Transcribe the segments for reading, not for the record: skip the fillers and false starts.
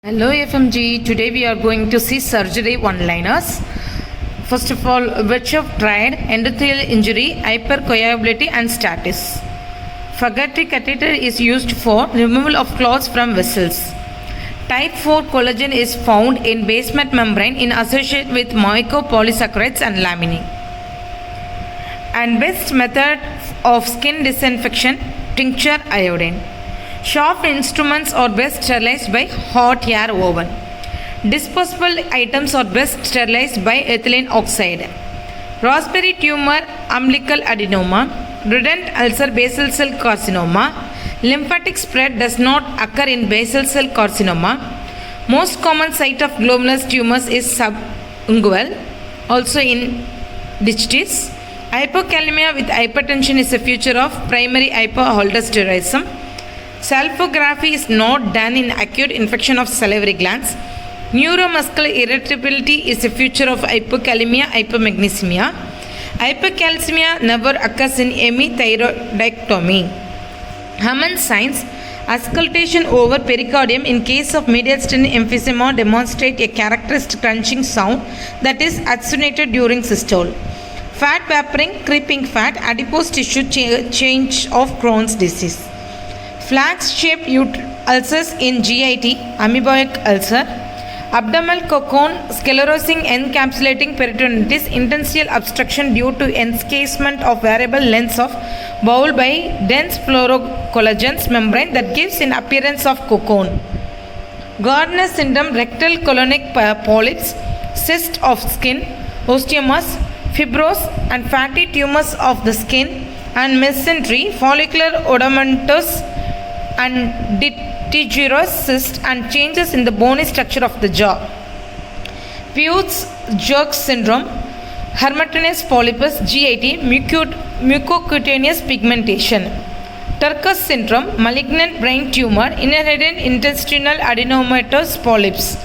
Hello FMG, today we are going to see surgery one-liners. First of all, which of tried endothelial injury, hypercoagulability and status. Fagerty catheter is used for removal of clots from vessels. Type 4 collagen is found in basement membrane in association with mucopolysaccharides and laminin. And best method of skin disinfection, tincture iodine. Sharp instruments are best sterilized by hot air oven. Disposable items are best sterilized by ethylene oxide. Raspberry tumor, umbilical adenoma, redent ulcer, basal cell carcinoma. Lymphatic spread does not occur in basal cell carcinoma. Most common site of glomerulus tumors is subungual, also in digestis. Hypokalemia with hypertension is a feature of primary hypoaldosteronism. Sulfography is not done in acute infection of salivary glands. Neuromuscular irritability is a feature of hypokalemia, hypomagnesemia. Hypercalcemia never occurs in hemithyroidectomy. Hammond signs, auscultation over pericardium in case of mediastinal emphysema demonstrate a characteristic crunching sound that is attenuated during systole. Fat vaporing, creeping fat, adipose tissue change of Crohn's disease. Flax-shaped ulcers in GIT, amoeboic ulcer. Abdominal cocoon, sclerosing encapsulating peritonitis, interstitial obstruction due to encasement of variable lengths of bowel by dense fluorocollagens membrane that gives an appearance of cocoon. Gardner syndrome, rectal colonic polyps, cyst of skin, osteomas, fibrous and fatty tumors of the skin, and mesentery, follicular odontous and litigious cyst and changes in the bony structure of the jaw. Peutz Jeghers syndrome, Hermatinus polypus, GIT, mucocutaneous pigmentation. Turcus syndrome, malignant brain tumor, inherited intestinal adenomatous polyps.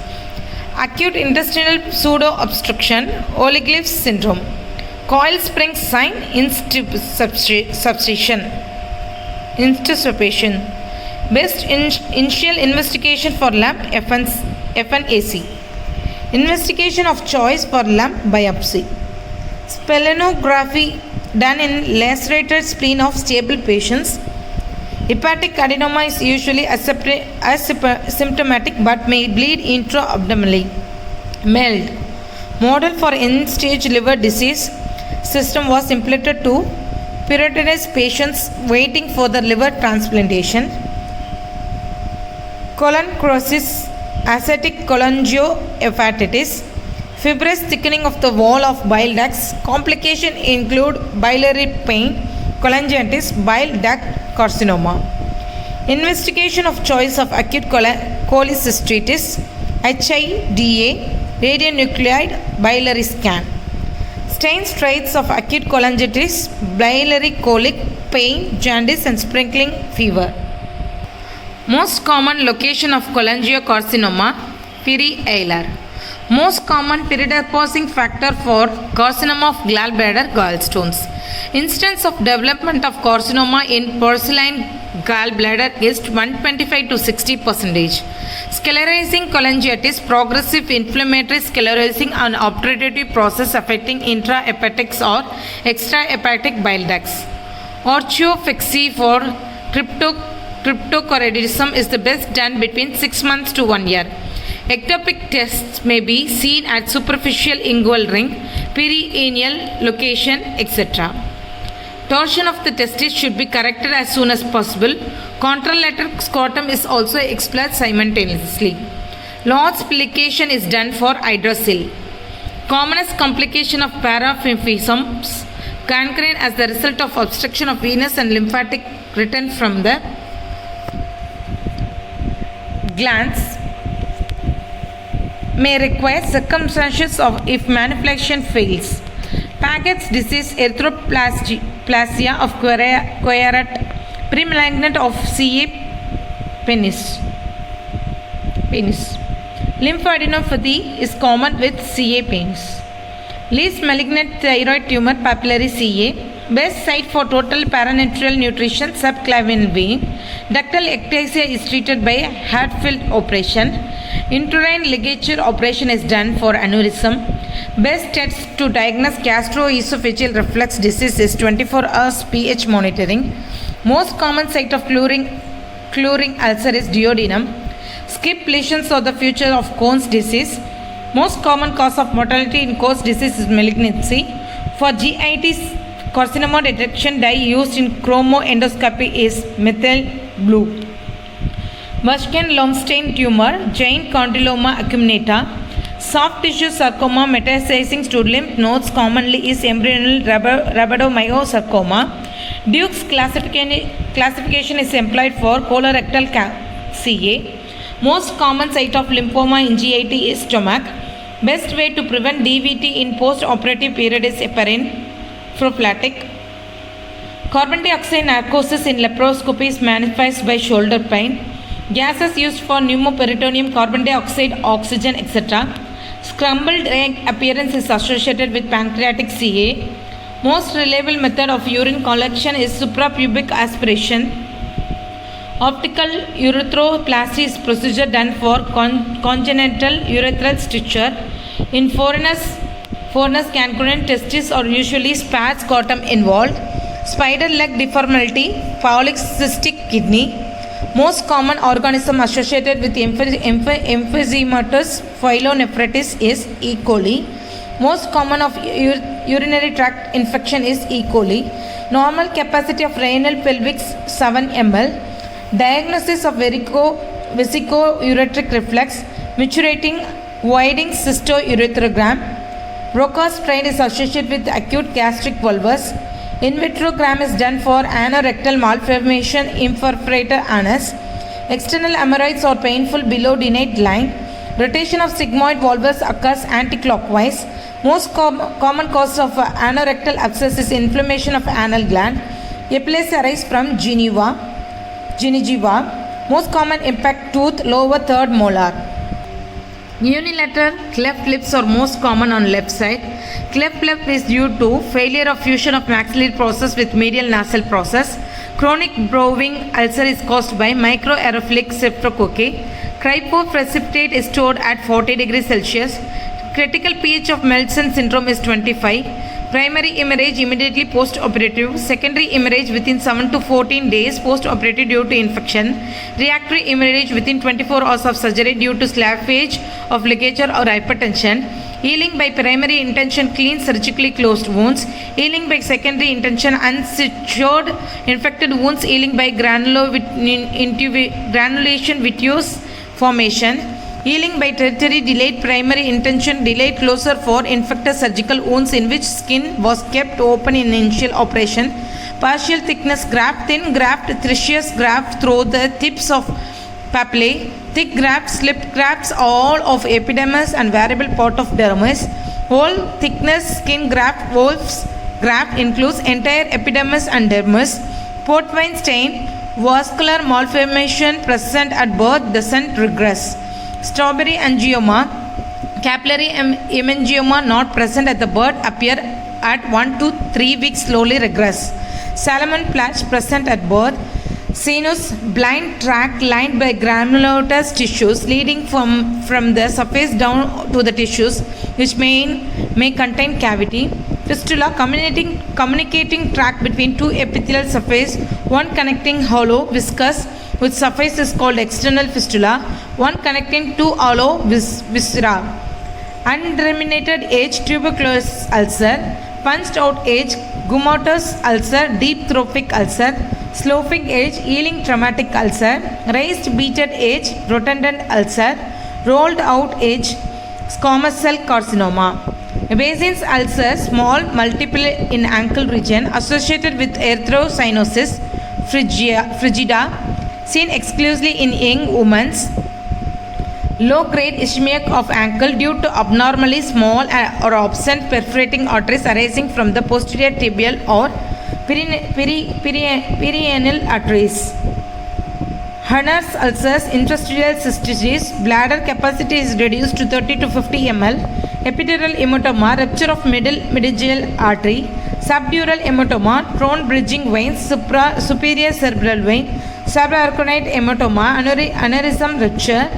Acute intestinal pseudo-obstruction, Oliglyph syndrome. Coil spring sign, intubation. Best initial investigation for lump, FNAC. Investigation of choice for lump biopsy. Splenography done in lacerated spleen of stable patients. Hepatic adenoma is usually asymptomatic but may bleed intra-abdominally. MELD. Model for end-stage liver disease system was implemented to prioritize patients waiting for the liver transplantation. Colon cirrhosis, ascitic cholangiohepatitis, fibrous thickening of the wall of bile ducts. Complications include biliary pain, cholangitis, bile duct carcinoma. Investigation of choice of acute cholecystitis, HIDA, radionuclide biliary scan. Stains traits of acute cholangitis, biliary colic, pain, jaundice and sprinkling fever. Most common location of cholangiocarcinoma, peri-alar. Most common predisposing factor for carcinoma of gallbladder, gallstones. Instance of development of carcinoma in porcine gallbladder is 125 to 60%. Sclerosing cholangitis, progressive inflammatory sclerosing and obstructive process affecting intrahepatic or extrahepatic bile ducts. Orchiopexy for cryptochondritism is the best done between 6 months to 1 year. Ectopic tests may be seen at superficial inguinal ring, perineal location, etc. Torsion of the testis should be corrected as soon as possible. Contralateral scrotum is also explored simultaneously. Lord's plication is done for hydrocele. Commonest complication of paraemphysems, gangrene as the result of obstruction of venous and lymphatic return from the glands may require circumstances of if manipulation fails. Paget's disease, erythroplasia of Queyrat, premalignant of CA penis. Lymphadenopathy is common with CA penis. Least malignant thyroid tumor, papillary CA. Best site for total paranatural nutrition, subclavian vein. Ductal ectasia is treated by Hatfield operation. Intrauterine ligature operation is done for aneurysm. Best test to diagnose gastroesophageal reflux disease is 24 hours pH monitoring. Most common site of chlorine ulcer is duodenum. Skip lesions are the future of Crohn's disease. Most common cause of mortality in Crohn's disease is malignancy. For GIT carcinoma detection, dye used in chromoendoscopy is methyl blue. Burkitt-Lowenstein tumor, giant condyloma acuminata. Soft tissue sarcoma metastasizing to lymph nodes commonly is embryonal rhabdomyosarcoma. Duke's classification is employed for colorectal CA. Most common site of lymphoma in GIT is stomach. Best way to prevent DVT in post-operative period is heparin prophylactic. Carbon dioxide narcosis in laparoscopy is manifest by shoulder pain. Gases used for pneumoperitoneum, carbon dioxide, oxygen, etc. Scrambled egg appearance is associated with pancreatic CA. Most reliable method of urine collection is suprapubic aspiration. Optical urethroplasty is procedure done for congenital urethral stricture. In foreigners concurrent testes are usually sparse scrotum involved. Spider leg deformity, polycystic kidney. Most common organism associated with emphysematous pyelonephritis is E. coli. Most common of urinary tract infection is E. coli. Normal capacity of renal pelvic 7 ml. Diagnosis of vesicoureteric reflux, maturing widening cystourethrogram. Broca strain is associated with acute gastric volvus. In vitro gram is done for anorectal malformation, imperforator anus. External hemorrhoids are painful below denate line. Rotation of sigmoid volvus occurs anticlockwise. Most common cause of anorectal abscess is inflammation of anal gland. Epilepsy arises from gingiva. Most common impact tooth, lower third molar. Unilateral cleft lips are most common on left side. Cleft lip is due to failure of fusion of maxillary process with medial nasal process. Chronic brewing ulcer is caused by microaerophilic streptococci. Crypoprecipitate is stored at 40 degrees Celsius. Critical pH of Melson syndrome is 25. Primary hemorrhage immediately post-operative. Secondary hemorrhage within 7 to 14 days post-operative due to infection. Reactory hemorrhage within 24 hours of surgery due to slavage of ligature or hypertension. Healing by primary intention, clean surgically closed wounds. Healing by secondary intention, unsutured infected wounds. Healing by granulation vitreous formation. Healing by tertiary delayed primary intention, delayed closure for infected surgical wounds in which skin was kept open in initial operation. Partial thickness graft, thin graft, trissuous graft through the tips of papillae. Thick graft, slip grafts, all of epidermis and variable part of dermis. Whole thickness skin graft, Wolff's graft includes entire epidermis and dermis. Port wine stain, vascular malformation present at birth, doesn't regress. Strawberry angioma, capillary hemangioma not present at the birth appear at 1 to 3 weeks, slowly regress. Salmon patch present at birth. Sinus, blind tract lined by granulous tissues leading from the surface down to the tissues which may contain cavity. Fistula, communicating tract between two epithelial surface, one connecting hollow viscous with surface is called external fistula, one connecting two hollow viscera. Unterminated age, tuberculosis ulcer. Punched out age, gummatous ulcer, deep trophic ulcer. Sloping age, healing traumatic ulcer. Raised beaded age, rotundant ulcer. Rolled out age, squamous cell carcinoma. Bazin's ulcer, small, multiple in ankle region, associated with erythrocyanosis frigida, seen exclusively in young women. Low-grade ischemic of ankle due to abnormally small or absent perforating arteries arising from the posterior tibial or perineal arteries. Hunner's ulcers, interstitial cystitis, bladder capacity is reduced to 30 to 50 ml. Epidural hematoma, rupture of medial artery. Subdural hematoma, prone bridging veins, superior cerebral vein. Subarachnoid hematoma, aneurysm rupture.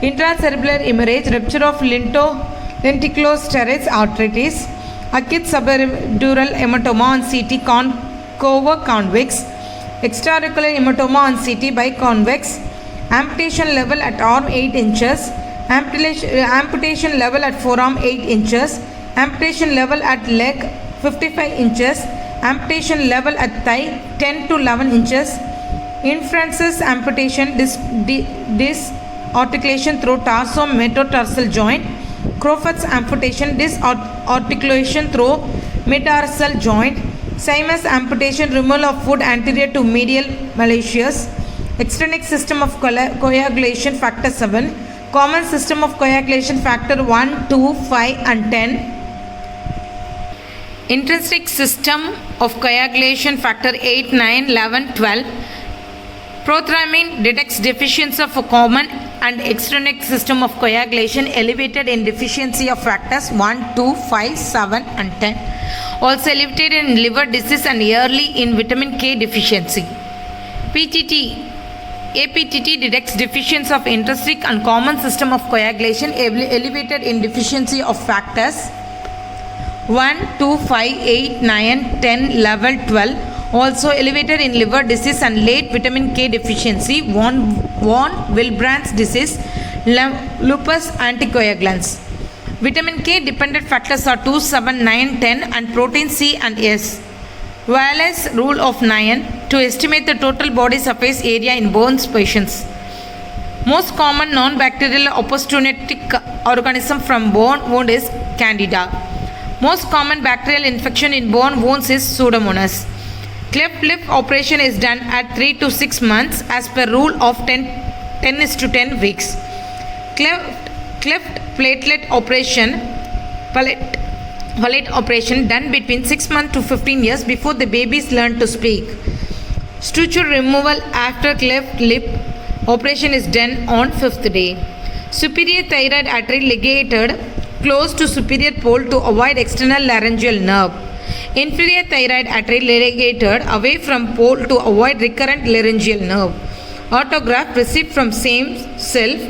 intracerebral hemorrhage, rupture of lenticulosteres arteritis, acute subarachnoid hematoma on CT concavo convex, extraauricular hematoma on CT biconvex, amputation level at arm 8 inches, amputation level at forearm 8 inches, amputation level at leg 55 inches, amputation level at thigh 10 to 11 inches, inferences amputation, disarticulation through tarso-metatarsal joint, Crawford's amputation, disarticulation through metatarsal joint, Siemens amputation, removal of foot anterior to medial malleus, extrinsic system of coagulation factor 7, common system of coagulation factor 1, 2, 5 and 10, intrinsic system of coagulation factor 8, 9, 11, 12. Prothrombin detects deficiency of a common and extrinsic system of coagulation elevated in deficiency of factors 1, 2, 5, 7 and 10. Also elevated in liver disease and early in vitamin K deficiency. APTT detects deficiency of intrinsic and common system of coagulation elevated in deficiency of factors 1, 2, 5, 8, 9, 10, 11, 12. Also elevated in liver disease and late vitamin K deficiency, von Willebrand's disease, lupus, anticoagulants. Vitamin K dependent factors are 2, 7, 9, 10 and protein C and S. Wallace rule of 9 to estimate the total body surface area in bones patients. Most common non-bacterial opportunistic organism from bone wound is Candida. Most common bacterial infection in bone wounds is Pseudomonas. Cleft lip operation is done at 3 to 6 months as per rule of 10:10 weeks. Cleft platelet operation done between 6 months to 15 years before the babies learn to speak. Suture removal after cleft lip operation is done on 5th day. Superior thyroid artery ligated close to superior pole to avoid external laryngeal nerve. Inferior thyroid artery ligated away from pole to avoid recurrent laryngeal nerve. Autograft received from same self.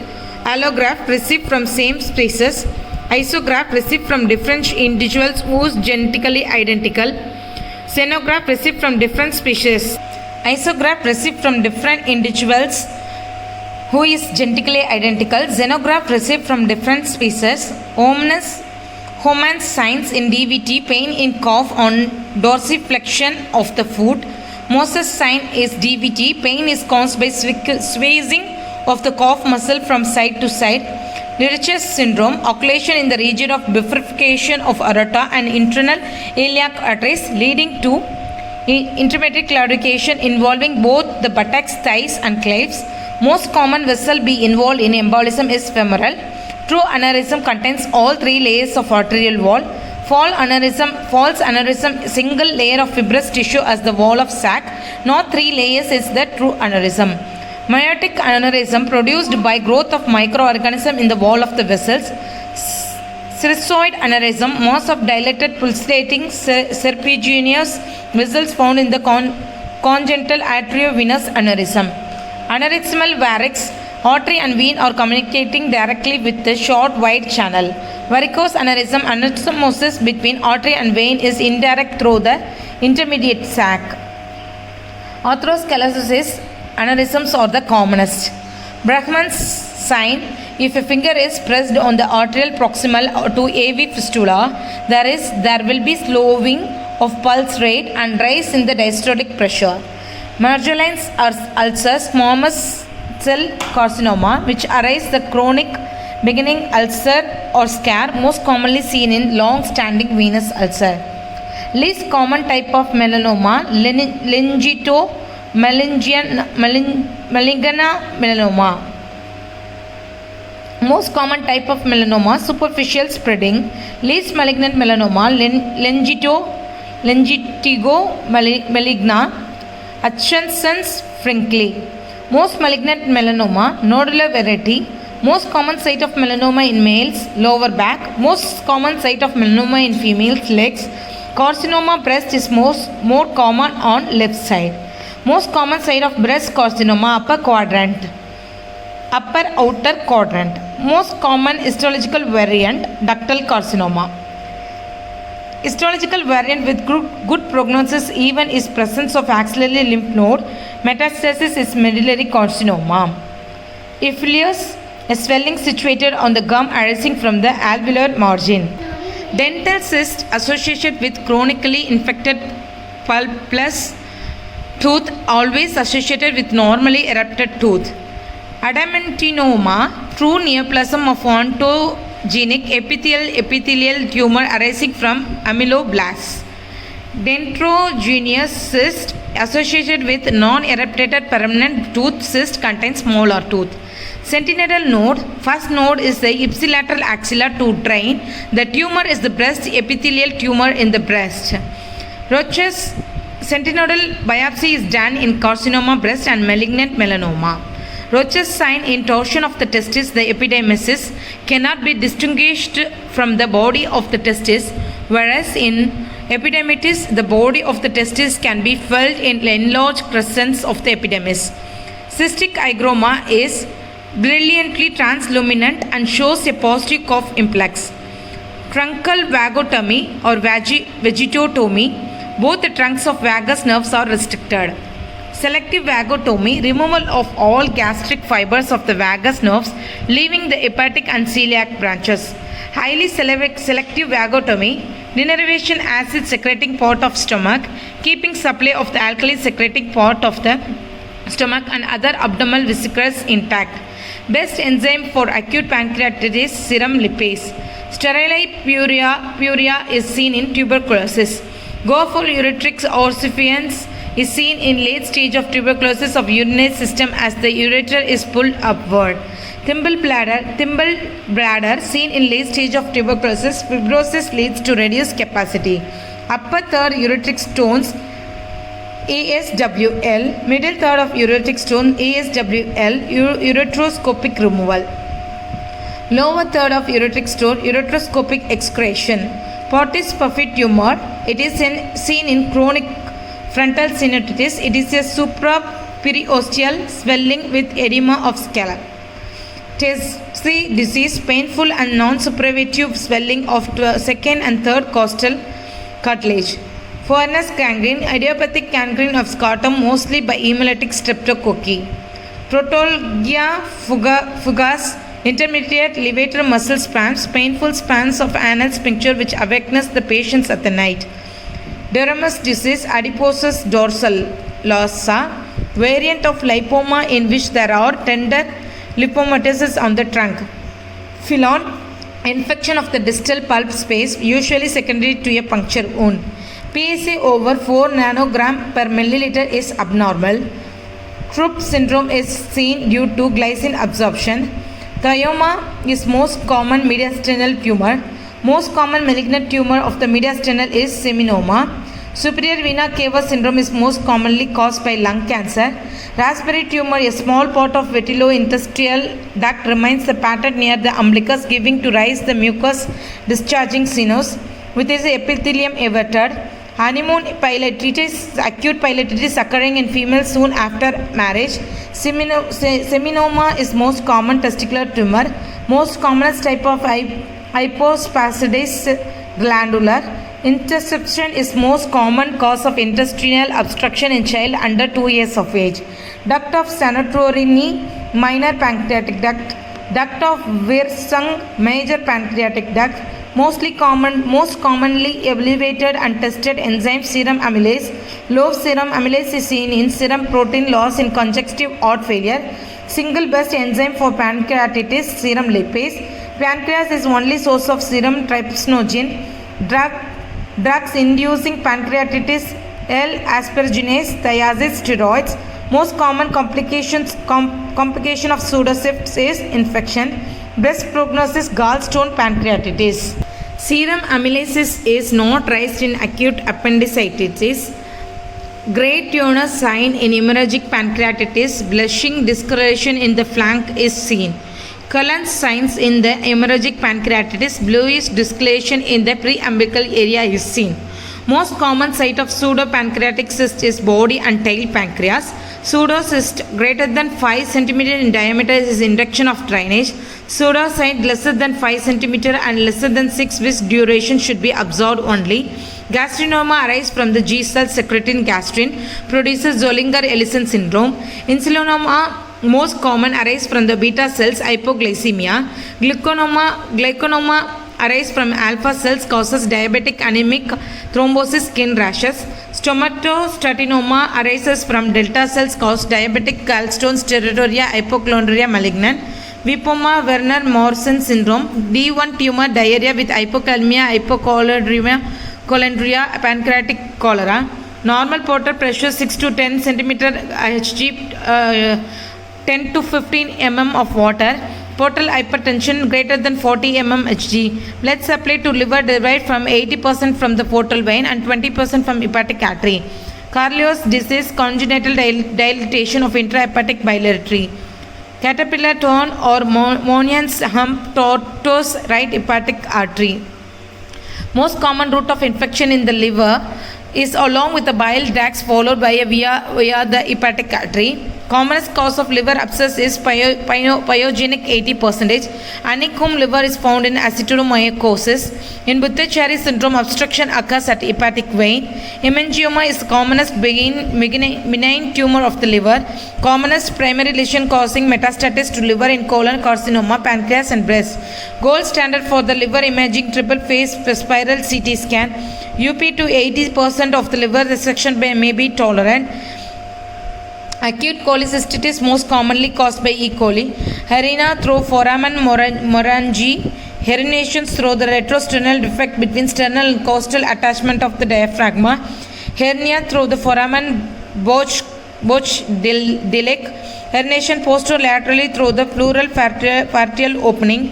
Allograft received from same species. Isograft received from different individuals who is genetically identical. Xenograft received from different species. Isograft received from different individuals who is genetically identical. Xenograft received from different species. Homan's signs in DVT, pain in cough on dorsiflexion of the foot. Moses sign is DVT, pain is caused by squeezing of the cough muscle from side to side. Lirich's syndrome, occultation in the region of bifurcation of aorta and internal iliac arteries leading to intermediate claudication involving both the buttocks, thighs and claves. Most common vessel be involved in embolism is femoral. True aneurysm contains all 3 layers of arterial wall. False aneurysm, single layer of fibrous tissue as the wall of sac. Not 3 layers is the true aneurysm. Meiotic aneurysm produced by growth of microorganism in the wall of the vessels. Cirrhoid aneurysm, mass of dilated pulsating serpiginous vessels found in the congenital arteriovenous aneurysm. Aneurysmal varix, artery and vein are communicating directly with the short wide channel. Varicose aneurysm, anastomosis between artery and vein is indirect through the intermediate sac. Atherosclerosis aneurysms are the commonest. Brahman's sign, if a finger is pressed on the arterial proximal to AV fistula, there will be slowing of pulse rate and rise in the diastolic pressure. Marjolines ulcers, squamous cell carcinoma, which arise the chronic beginning ulcer or scare, most commonly seen in long-standing venous ulcer. Least common type of melanoma, malignant melanoma. Most common type of melanoma, superficial spreading. Least malignant melanoma, lentigo maligna, Hutchinson's Frankly. Most malignant melanoma, nodular variety. Most common site of melanoma in males, lower back. Most common site of melanoma in females, legs. Carcinoma breast is more common on left side. Most common site of breast carcinoma, upper quadrant. Upper outer quadrant. Most common histological variant, ductal carcinoma. Histological variant with good prognosis even is presence of axillary lymph node. Metastasis is medullary carcinoma. Ileus, a swelling situated on the gum arising from the alveolar margin. Dental cyst associated with chronically infected pulpless tooth, always associated with normally erupted tooth. Adamantinoma, true neoplasm of ontogenic epithelial tumor arising from ameloblast. Dendrogenous cyst associated with non-erupted permanent tooth. Cyst contains molar tooth. Sentinel node. First node is the ipsilateral axilla to drain. The tumor is the breast epithelial tumor in the breast. Roche's sentinel biopsy is done in carcinoma breast and malignant melanoma. Roche's sign in torsion of the testis, the epidermis, cannot be distinguished from the body of the testis, whereas in epidermitis, the body of the testis can be felt in enlarged crescents of the epidermis. Cystic hygroma is brilliantly transluminant and shows a positive cough implex. Truncal vagotomy or vagitotomy, both the trunks of vagus nerves are restricted. Selective vagotomy, removal of all gastric fibers of the vagus nerves, leaving the hepatic and celiac branches. Highly selective vagotomy, denervation acid secreting part of stomach, keeping supply of the alkali secreting part of the stomach and other abdominal vesicles intact. Best enzyme for acute pancreatitis, serum lipase. Sterile puria is seen in tuberculosis. Golfo-uretrix ossificans is seen in late stage of tuberculosis of urinary system as the ureter is pulled upward. Thimble bladder seen in late stage of tuberculosis. Fibrosis leads to reduced capacity. Upper third uretric stones ASWL, middle third of uretric stone ASWL, ureteroscopic removal. Lower third of uretric stone, ureteroscopic excretion. Portis puffy tumor, it is seen in chronic frontal synovitis. It is a supraperiosteal swelling with edema of scalp. Testy disease, painful and non-suppurative swelling of second and third costal cartilage. Fournus gangrene, idiopathic gangrene of scrotum mostly by hemolytic streptococci. Protolgia fugax, intermediate levator muscle spasms, painful spasms of anal sphincter which awakens the patients at the night. Dermis disease, adiposus dorsalosa, variant of lipoma in which there are tender lipomatosis on the trunk. Phyllon, infection of the distal pulp space, usually secondary to a puncture wound. PSA over 4 nanogram per milliliter is abnormal. Krupp syndrome is seen due to glycine absorption. Thioma is most common mediastinal tumor. Most common malignant tumor of the mediastinal is seminoma. Superior vena cava syndrome is most commonly caused by lung cancer. Raspberry tumor, a small part of vitellointestinal duct remains the pattern near the umbilicus, giving to rise the mucus discharging sinus, with its epithelium everted. Honeymoon pilotitis, acute pilotitis occurring in females soon after marriage. Seminoma is most common testicular tumor. Most commonest type of hypospadias glandular. Interception is most common cause of intestinal obstruction in child under 2 years of age. Duct of Santorini, minor pancreatic duct. Duct of Wirsung, major pancreatic duct. Most commonly elevated and tested enzyme serum amylase. Low serum amylase is seen in serum protein loss in congestive heart failure. Single best enzyme for pancreatitis, serum lipase. Pancreas is only source of serum trypsinogen. Drugs inducing pancreatitis, L-asparginase, thiazide, steroids. Most common complication of pseudocysts is infection. Best prognosis, gallstone pancreatitis. Serum amylase is not raised in acute appendicitis. Gray tuner sign in hemorrhagic pancreatitis. Blushing discoloration in the flank is seen. Cullen's signs in the hemorrhagic pancreatitis. Bluish discoloration in the preumbilical area is seen. Most common site of pseudopancreatic cyst is body and tail pancreas. Pseudocyst greater than 5 cm in diameter is induction of drainage. Pseudocyte lesser than 5 cm and lesser than 6 weeks duration should be absorbed only. Gastrinoma arises from the G cell secreting gastrin, produces Zollinger-Ellison syndrome. Insulinoma most common arise from the beta cells, hypoglycemia. Glyconoma arise from alpha cells, causes diabetic anemic thrombosis, skin rashes. Stomatostatinoma arises from delta cells, cause diabetic gallstones, steatorrhea, hypochondria malignant. Vipoma Werner-Morrison syndrome, D1 tumor, diarrhea with hypokalemia, hypochondria, pancreatic cholera. Normal portal pressure 6 to 10 cm Hg, 10 to 15 mm of water. Portal hypertension greater than 40 mm Hg. Blood supply to liver derived from 80% from the portal vein and 20% from hepatic artery. Carlios disease, congenital dilatation of intrahepatic biliary. Caterpillar torn or Monnian's hump, tortoise right hepatic artery. Most common route of infection in the liver is along with the bile ducts followed by via the hepatic artery. Commonest cause of liver abscess is pyogenic 80%. Anicum liver is found in acetonomycosis. In Buttechari syndrome, obstruction occurs at hepatic vein. Hemangioma is the commonest benign tumor of the liver. Commonest primary lesion causing metastasis to liver in colon, carcinoma, pancreas and breast. Gold standard for the liver imaging triple phase spiral CT scan. UP to 80% of the liver resection may be tolerant. Acute cholecystitis most commonly caused by E. coli. Hernia through foramen morangi. Herniations through the retrosternal defect between sternal and costal attachment of the diaphragm. Hernia through the foramen Bochdilek. Herniation posterolaterally through the pleural parietal opening.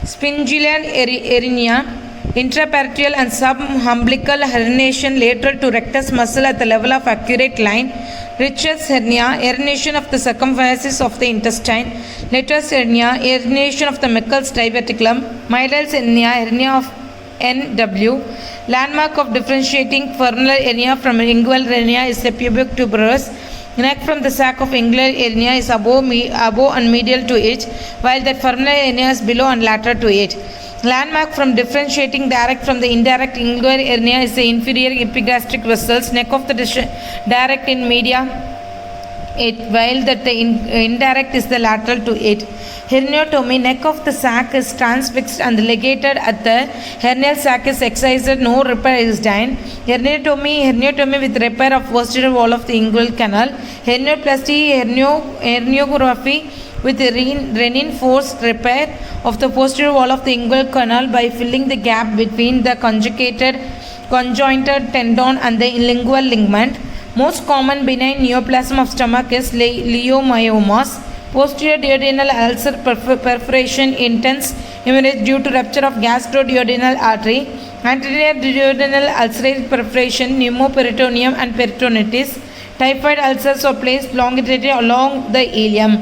Spingian hernia. Intraparietal and subumbilical herniation lateral to rectus muscle at the level of accurate line. Richard's hernia, herniation of the circumference of the intestine. Latus hernia, herniation of the Meckel's diverticulum. Mydle's hernia, hernia of NW. Landmark of differentiating femoral hernia from inguinal hernia is the pubic tuberous. Neck from the sac of inguinal hernia is above and medial to it, while the femoral hernia is below and lateral to it. Landmark from differentiating direct from the indirect inguinal hernia is the inferior epigastric vessels. Neck of the direct in media it, while that the indirect is the lateral to it. Herniotomy, neck of the sac is transfixed and ligated at the hernial sac is excised, no repair is done. Herniotomy with repair of posterior wall of the inguinal canal. Hernioplasty, herniography with reinforced repair of the posterior wall of the inguinal canal by filling the gap between the conjointed tendon and the lingual ligament. Most common benign neoplasm of stomach is leiomyomas. Posterior duodenal ulcer perforation, intense hemorrhage due to rupture of gastroduodenal artery. Anterior duodenal ulcerative perforation, pneumoperitoneum and peritonitis. Typhoid ulcers are placed longitudinally along the ileum.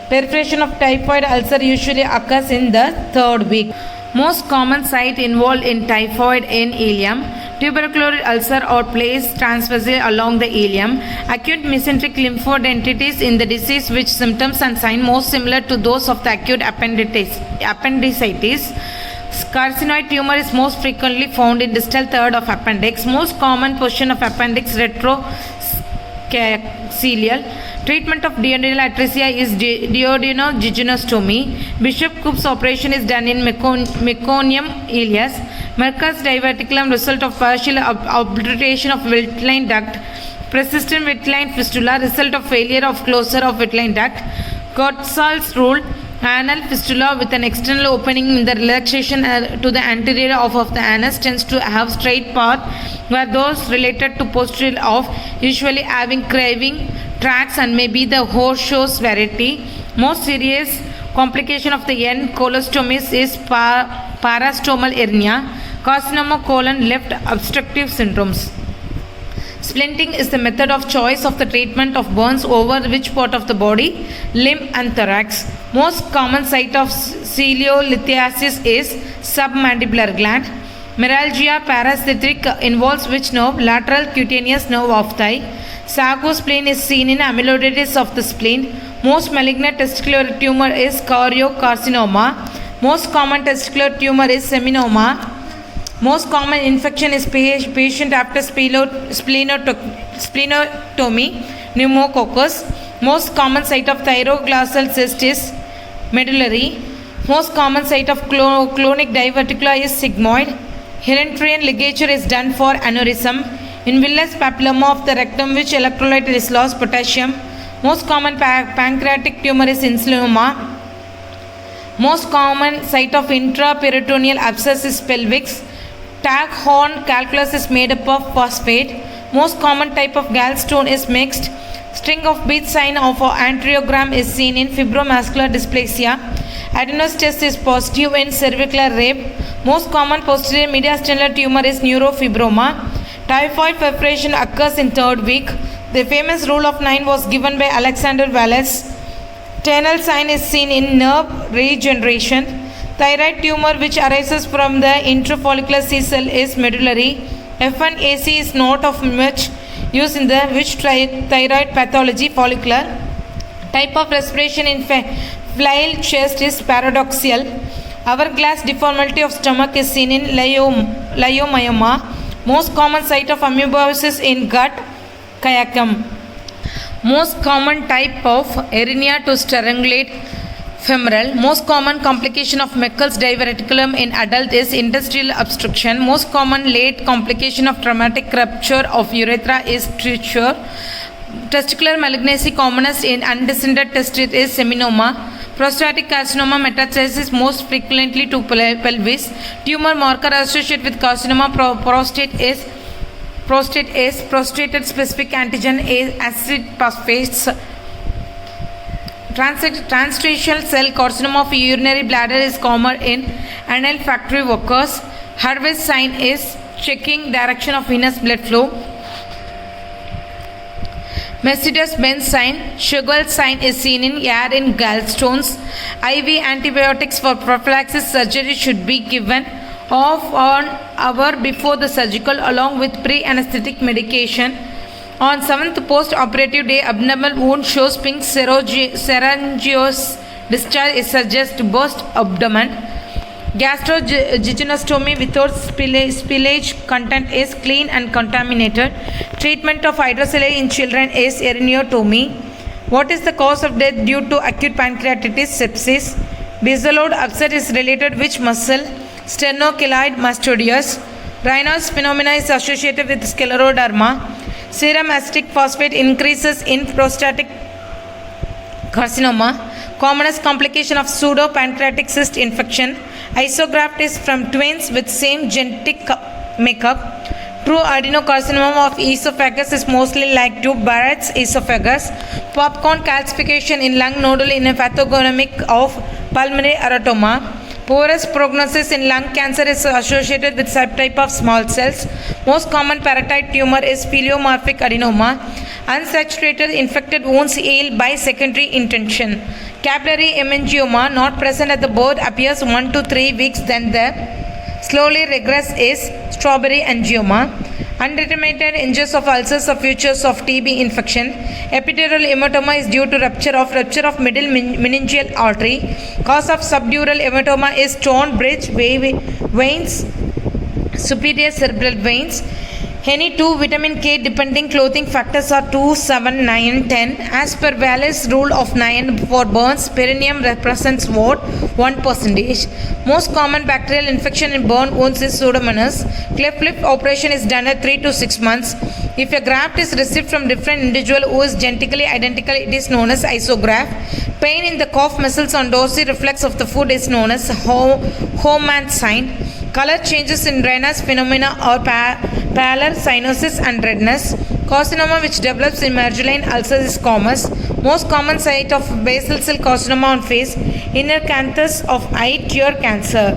Perforation of typhoid ulcer usually occurs in the third week. Most common site involved in typhoid in ileum. Tubercular ulcer or placed transversely along the ileum. Acute mesenteric lymphodentitis in the disease which symptoms and signs most similar to those of the acute appendicitis. Carcinoid tumor is most frequently found in distal third of appendix. Most common position of appendix retrococcygeal. Treatment of duodenal atresia is duodenogyginostomy. Bishop Coop's operation is done in meconium ileus. Mercus diverticulum result of partial obliteration of Wittlein duct. Persistent Wittlein fistula result of failure of closure of Wittlein duct. Gottschall's rule, anal fistula with an external opening in the relaxation to the anterior of the anus tends to have straight path, where those related to posterior of usually having craving tracts and may be the horseshoe variety. Most serious complication of the end colostomies is parastomal hernia, carcinoma colon, left obstructive syndromes. Splinting is the method of choice of the treatment of burns over which part of the body, limb and thorax. Most common site of coelolithiasis is submandibular gland. Meralgia parasitic involves which nerve? Lateral cutaneous nerve of thigh. Sago spleen is seen in amyloidosis of the spleen. Most malignant testicular tumor is choriocarcinoma. Most common testicular tumor is seminoma. Most common infection is patient after splenotomy, pneumococcus. Most common site of thyroglossal cyst is medullary. Most common site of clonic diverticula is sigmoid. Hereditary ligature is done for aneurysm. In villus papilloma of the rectum, which electrolyte is lost? Potassium. Most common pancreatic tumor is insulinoma. Most common site of intraperitoneal abscess is pelvis. Tag horn calculus is made up of phosphate. Most common type of gallstone is mixed. String of beads sign of angiogram is seen in fibromuscular dysplasia. Adenos test is positive in cervical rape. Most common posterior mediastinal tumor is neurofibroma. Typhoid perforation occurs in third week. The famous rule of 9 was given by Alexander Wallace. Tenel sign is seen in nerve regeneration. Thyroid tumor which arises from the intrafollicular C cell is medullary. F1AC is not of much use in the which thyroid pathology follicular. Type of respiration in flail chest is paradoxial. Hourglass deformity of stomach is seen in leiomyoma. Most common site of amoebosis in gut, caecum. Most common type of hernia to strangulate femoral. Most common complication of Meckel's diverticulum in adult is interstitial obstruction. Most common late complication of traumatic rupture of urethra is stricture. Testicular malignancy commonest in undescended testis is seminoma. Prostatic carcinoma metastasis most frequently to pelvis. Tumor marker associated with carcinoma prostate is prostated specific antigen is acid phosphates. Transtitial cell carcinoma of urinary bladder is common in anal factory workers. Harvest sign is checking direction of venous blood flow. Mercedes-Benz sign, Chagall sign is seen in air in gallstones. IV antibiotics for prophylaxis surgery should be given off an hour before the surgical along with pre-anesthetic medication. On 7th post-operative day, abnormal wound shows pink serrangios discharge is suggests burst abdomen. Gastrojejunostomy without spillage content is clean and contaminated. Treatment of hydrocephalus in children is erniotomy. What is the cause of death due to acute pancreatitis? Sepsis. Basaloid upset is related which muscle? Sternocleidomastoideus. mastoideus. Raynaud's phenomena is associated with scleroderma. Serum acetic phosphate increases in prostatic carcinoma. Commonest complication of pseudopancreatic cyst infection. Isograft is from twins with same genetic makeup. True adenocarcinoma of esophagus is mostly like to Barrett's esophagus. Popcorn calcification in lung nodule in a pathognomic of pulmonary erythema. Poorest prognosis in lung cancer is associated with subtype of small cells. Most common parotid tumor is pleomorphic adenoma. Unsaturated infected wounds heal by secondary intention. Capillary hemangioma not present at the birth appears 1 to 3 weeks, then the slowly regress is strawberry angioma. Undetermined injuries of ulcers or features of TB infection. Epidural hematoma is due to rupture of middle meningeal artery. Cause of subdural hematoma is torn bridge veins, superior cerebral veins. Any 2 vitamin K depending clothing factors are 2, 7, 9, 10. As per Wallace rule of 9 for burns, perineum represents what? 1%. Most common bacterial infection in burn wounds is Pseudomonas. Cleft lip operation is done at 3 to 6 months. If a graft is received from different individual who is genetically identical, it is known as isograft. Pain in the cough muscles on dorsal reflex of the foot is known as Hohmann sign. Color changes in Raynaud's phenomena or pallor, cyanosis and redness. Carcinoma which develops in marginal ulcers is common. Most common site of basal cell carcinoma on face, inner canthus of eye, tear cancer.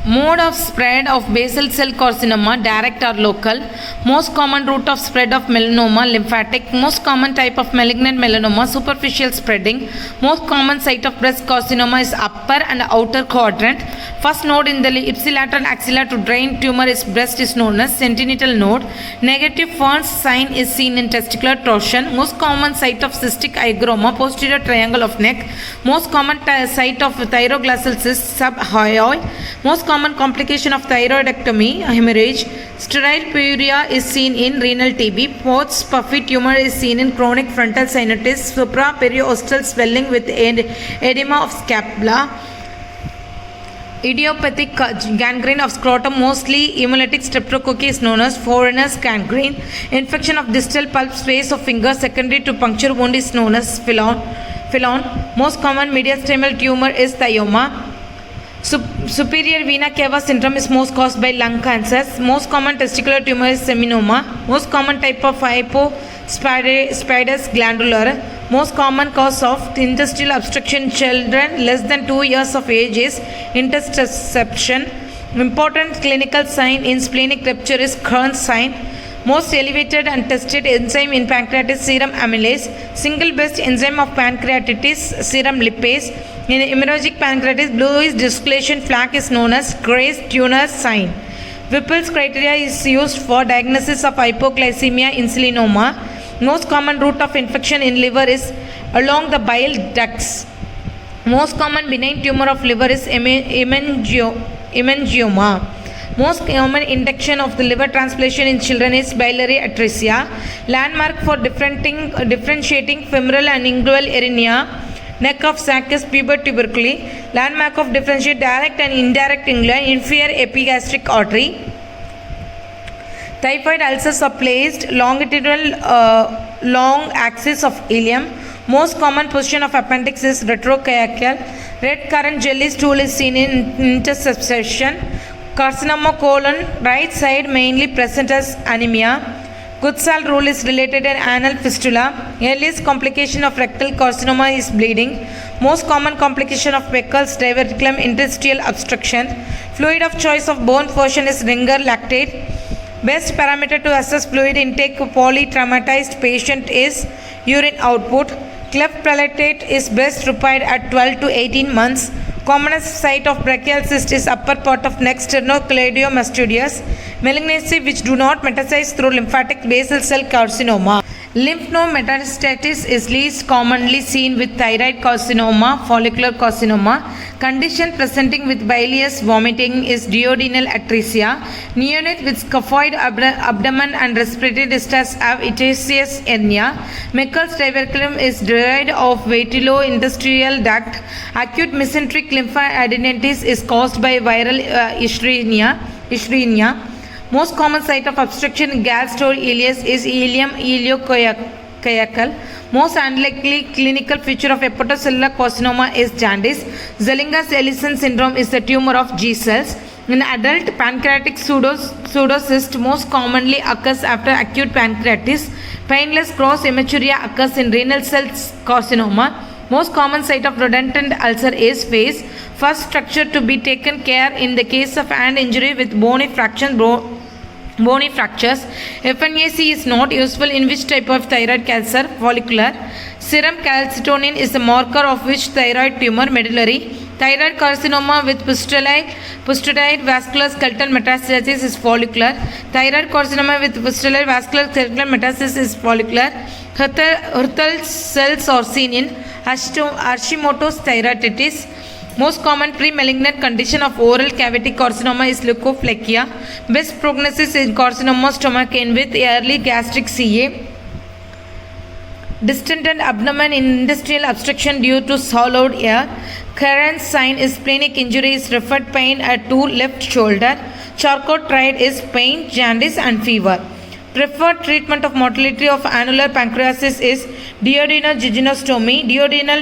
Mode of spread of basal cell carcinoma, direct or local. Most common route of spread of melanoma, lymphatic. Most common type of malignant melanoma, superficial spreading. Most common site of breast carcinoma is upper and outer quadrant. First node in the ipsilateral axilla to drain tumor is breast is known as sentinel node. Negative Fern's sign is seen in testicular torsion. Most common site of cystic hygroma, posterior triangle of neck. Most common site of thyroglossal cyst, subhyoid. Most common complication of thyroidectomy, hemorrhage. Sterile pyuria is seen in renal TB. Pott's puffy tumor is seen in chronic frontal sinusitis. Supraperiosteal swelling with edema of scapula. Idiopathic gangrene of scrotum, mostly hemolytic streptococci, is known as foreigners gangrene. Infection of distal pulp space of finger secondary to puncture wound is known as phyllon. Most common mediastinal tumor is thymoma. Superior vena cava syndrome is most caused by lung cancers. Most common testicular tumor is seminoma. Most common type of hypospadias glandular. Most common cause of intestinal obstruction in children less than 2 years of age is intussusception. Important clinical sign in splenic rupture is Crohn's sign. Most elevated and tested enzyme in pancreatitis, serum amylase. Single best enzyme of pancreatitis, serum lipase. In hemorrhagic pancreatitis, bluish discoloration flag is known as Gray's Turner sign. Whipple's criteria is used for diagnosis of hypoglycemia, insulinoma. Most common route of infection in liver is along the bile ducts. Most common benign tumor of liver is hemangioma. Most common induction of the liver transplantation in children is biliary atresia. Landmark for differentiating femoral and inguinal hernia. Neck of sac is puber tuberculi. Landmark of differentiate direct and indirect inguinal inferior epigastric artery. Typhoid ulcers are placed longitudinal long axis of ileum. Most common position of appendix is retrocaecal. Red currant jelly stool is seen in interception. Carcinoma colon, right side mainly present as anemia. Kutzal rule is related in anal fistula. Earliest complication of rectal carcinoma is bleeding. Most common complication of Beckel's diverticulum interstitial obstruction. Fluid of choice of bone fusion is Ringer lactate. Best parameter to assess fluid intake of polytraumatized patient is urine output. Cleft palatate is best required at 12 to 18 months. Commonest site of brachial cyst is upper part of neck sternocleidomastoideus. Malignancy which do not metastasize through lymphatic basal cell carcinoma. Lymph node metastasis is least commonly seen with thyroid carcinoma, follicular carcinoma. Condition presenting with bilious vomiting is duodenal atresia. Neonate with scaphoid abdomen and respiratory distress have itaceous hernia. Meckel's diverticulum is derived of vitello-intestinal duct. Acute mesenteric lymphadenopathy is caused by viral Escherichia. Most common site of obstruction in gastrocnemius is ileum ileocaecal. Most unlikely clinical feature of hepatocellular carcinoma is jaundice. Zellingers-Ellison syndrome is the tumor of G cells. In adult, pancreatic pseudocyst most commonly occurs after acute pancreatitis. Painless cross hematuria occurs in renal cell carcinoma. Most common site of redundant ulcer is face. First structure to be taken care in the case of hand injury with bony fractures. FNAC is not useful in which type of thyroid cancer? Follicular. Serum calcitonin is the marker of which thyroid tumor? Medullary. Thyroid carcinoma with pustuloid vascular skeletal metastasis is follicular. Thyroid carcinoma with pustuloid vascular skeletal metastasis is follicular. Hürthle cells are seen in Hashimoto's thyroiditis. Most common pre-malignant condition of oral cavity carcinoma is leukoplakia. Best prognosis in carcinoma stomachain with early gastric CA. Distended abdomen in intestinal obstruction due to swallowed air. Current sign is splenic injury is referred pain at left shoulder. Charcot triad is pain, jaundice and fever. Preferred treatment of mortality of annular pancreatitis is duodenal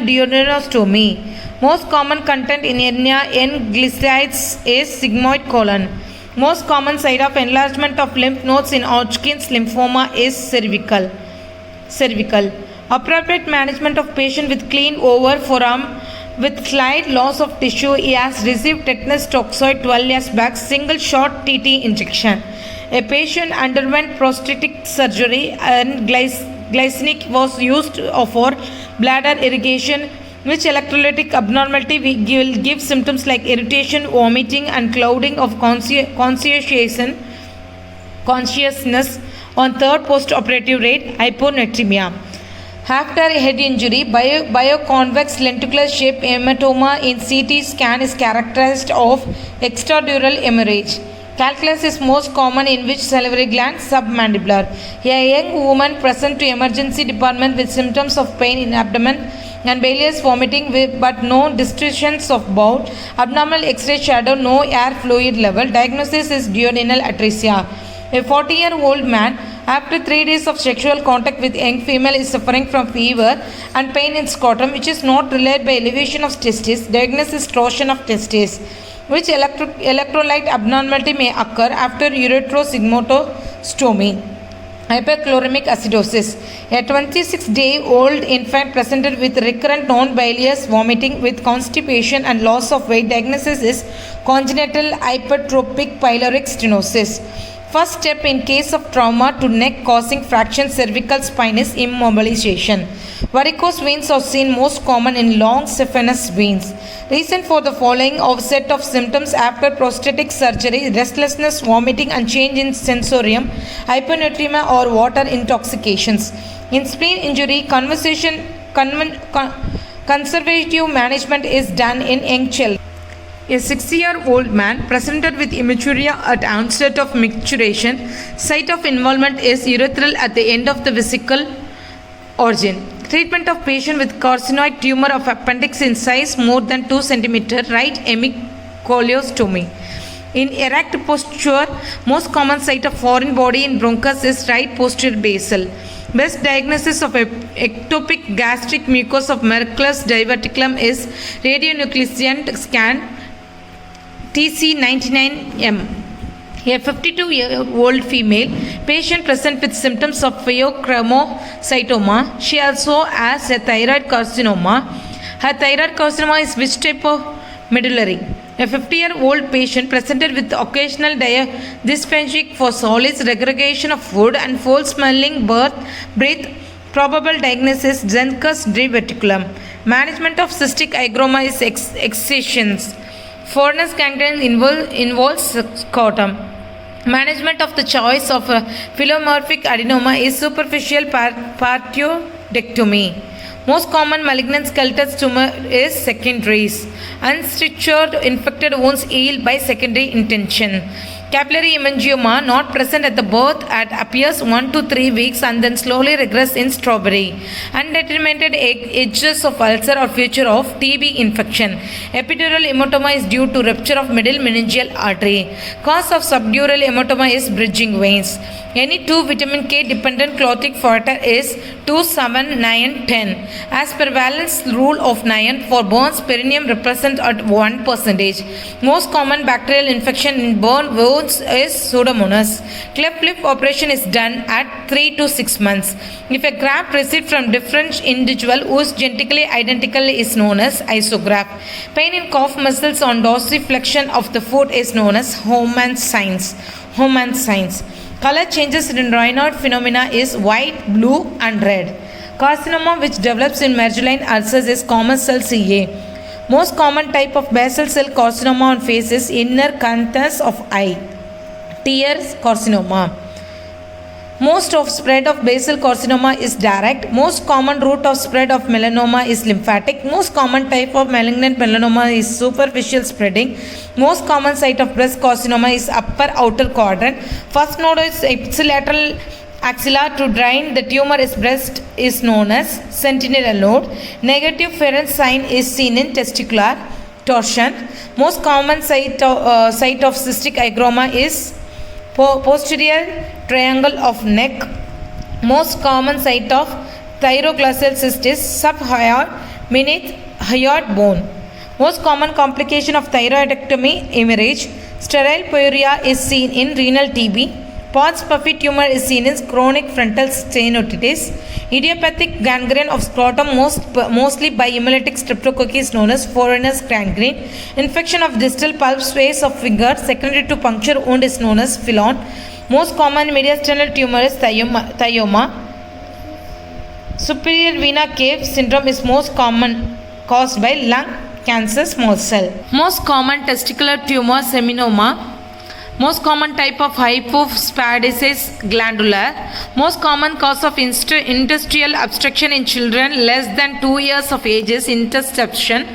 duodenostomy. Most common content in hernia in glycides is sigmoid colon. Most common site of enlargement of lymph nodes in Hodgkin's lymphoma is cervical. Appropriate management of patient with clean over forearm with slight loss of tissue. He has received tetanus toxoid 12 years back, single shot TT injection. A patient underwent prosthetic surgery and glycinic was used for bladder irrigation. which electrolytic abnormality will give symptoms like irritation, vomiting, and clouding of consciousness on third post-operative rate, hyponatremia. After head injury, bioconvex lenticular shaped hematoma in CT scan is characterized of extradural hemorrhage. Calculus is most common in which salivary gland submandibular. A young woman present to emergency department with symptoms of pain in abdomen and bilious vomiting but no distensions of bowel, abnormal X-ray shadow, no air fluid level. Diagnosis is duodenal atresia. A 40-year-old man after 3 days of sexual contact with young female is suffering from fever and pain in scrotum which is not relieved by elevation of testes. Diagnosis torsion of testes. Which electrolyte abnormality may occur after ureterosigmoidostomy. Hyperchloremic acidosis. A 26-day-old infant presented with recurrent non-bilious vomiting with constipation and loss of weight. Diagnosis is congenital hypertrophic pyloric stenosis. First step in case of trauma to neck causing fraction cervical spine is immobilization. Varicose veins are seen most common in long saphenous veins. Reason for the following set of symptoms after prosthetic surgery: restlessness, vomiting, and change in sensorium, hyponatremia or water intoxications. In spleen injury, conservative management is done in young children. A 60-year-old man presented with hematuria at onset of micturition. Site of involvement is urethral at the end of the vesical origin. Treatment of patient with carcinoid tumor of appendix in size more than 2 cm, right hemicoleostomy. In erect posture, most common site of foreign body in bronchus is right posterior basal. Best diagnosis of ectopic gastric mucosa of Merkl's diverticulum is radionuclide scan TC99M. A 52-year-old female patient present with symptoms of pheochromocytoma. She also has a thyroid carcinoma. Her thyroid carcinoma is which type of medullary? A 50-year-old patient presented with occasional dysphagia for solids, regurgitation of food, and foul-smelling breath. Probable diagnosis Zenker's diverticulum. Management of cystic hygroma is excisions. Foreigner's gangrene involves scrotum. Management of the choice of a philomorphic adenoma is superficial partiodectomy. Most common malignant skeletal tumor is secondaries. Unstructured infected wounds healed by secondary intention. Capillary hemangioma not present at the birth appears 1 to 3 weeks and then slowly regress in strawberry. Undetermined edges of ulcer or future of TB infection. Epidural hematoma is due to rupture of middle meningeal artery. Cause of subdural hematoma is bridging veins. Any 2 vitamin K dependent clotting factor is 2, 7, 9, 10. As per Valence rule of 9, for burns, perineum represents at 1%. Most common bacterial infection in burn wounds is Pseudomonas. Cleft lip operation is done at 3 to 6 months. If a graft received from different individual who is genetically identical is known as isograft. Pain in calf muscles on dorsiflexion of the foot is known as Hohmann's signs. Color changes in rhinoid phenomena is white, blue, and red. Carcinoma which develops in marginal ulcers is common cell CA. Most common type of basal cell carcinoma on face is inner canthus of eye. Tears carcinoma. Most of spread of basal carcinoma is direct. Most common route of spread of melanoma is lymphatic. Most common type of malignant melanoma is superficial spreading. Most common site of breast carcinoma is upper outer quadrant. First node is ipsilateral axilla to drain the tumor is breast is known as sentinel node. Negative Ferenc sign is seen in testicular torsion. Most common site of cystic hygroma is posterior triangle of neck. Most common site of thyroglossal cyst is subhyoid beneath hyoid bone. Most common complication of thyroidectomy hemorrhage. Sterile pyorrhea is seen in renal TB. Pons puffy tumor is seen in chronic frontal stenotitis. Idiopathic gangrene of scrotum mostly by hemolytic streptococcus is known as foreigner's gangrene. Infection of distal pulp space of finger secondary to puncture wound is known as phyllon. Most common mediastinal tumor is thyoma. Superior vena cave syndrome is most common caused by lung cancer small cell. Most common testicular tumor seminoma. Most common type of hypospadias glandular. Most common cause of interstitial obstruction in children less than 2 years of age is interception.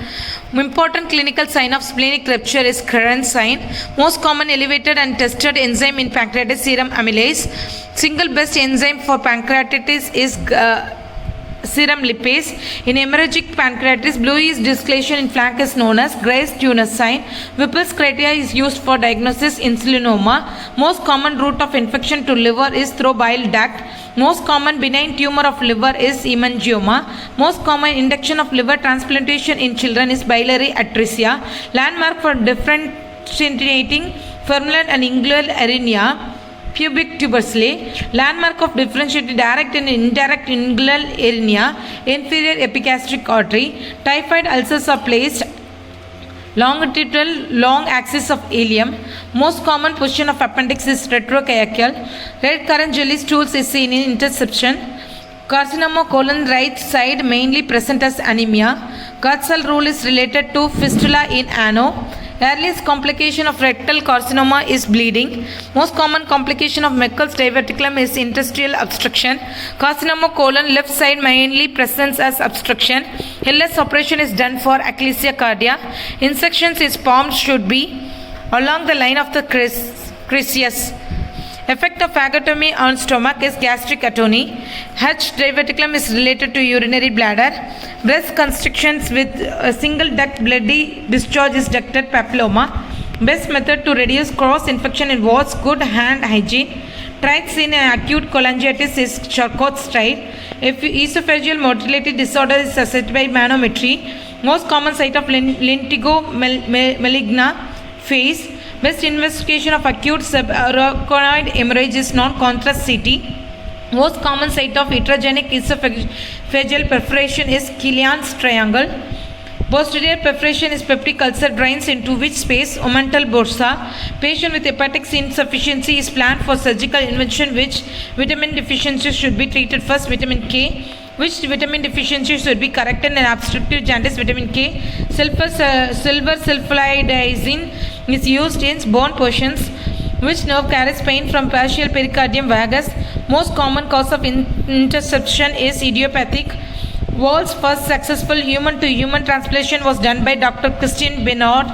Important clinical sign of splenic rupture is current sign. Most common elevated and tested enzyme in pancreatitis serum amylase. Single best enzyme for pancreatitis is serum lipase. In hemorrhagic pancreatitis, bluish dysclasion in flank is known as Graves' Tuner sign. Whipple's criteria is used for diagnosis insulinoma. Most common route of infection to liver is through bile duct. Most common benign tumor of liver is hemangioma. Most common induction of liver transplantation in children is biliary atresia. Landmark for differentiating femoral and inguinal hernia. Pubic tuberosity. Landmark of differentiated direct and indirect inguinal hernia. Inferior epigastric artery. Typhoid ulcers are placed longitudinal long axis of ileum. Most common position of appendix is retrocaecal. Red currant jelly stools is seen in interception. Carcinoma colon right side mainly present as anemia. Kurzweil rule is related to fistula in ano. Earliest complication of rectal carcinoma is bleeding. Most common complication of Meckel's diverticulum is interstitial obstruction. Carcinoma colon left side mainly presents as obstruction. Hiller's operation is done for achalasia cardia. Insections is formed should be along the line of the criceus. Effect of phagotomy on stomach is gastric atony. H. diverticulum is related to urinary bladder. Breast constrictions with a single duct bloody discharge is ductal papilloma. Best method to reduce cross infection involves good hand hygiene. Trites in acute cholangitis is Charcot's trite. If esophageal motility disorder is assessed by manometry. Most common site of lentigo maligna face. Best investigation of acute subarachnoid hemorrhage is non-contrast CT. Most common site of heterogenic esophageal perforation is Killian's triangle. Posterior perforation is peptic ulcer drains into which space omental bursa. Patient with hepatic insufficiency is planned for surgical intervention. Which vitamin deficiency should be treated first? Vitamin K. Which vitamin deficiency should be corrected in obstructive jaundice? Vitamin K. Silver sulfidizine is used in bone portions. Which nerve carries pain from partial pericardium vagus? Most common cause of interception is idiopathic. World's first successful human-to-human transplantation was done by Dr. Christian Bernard.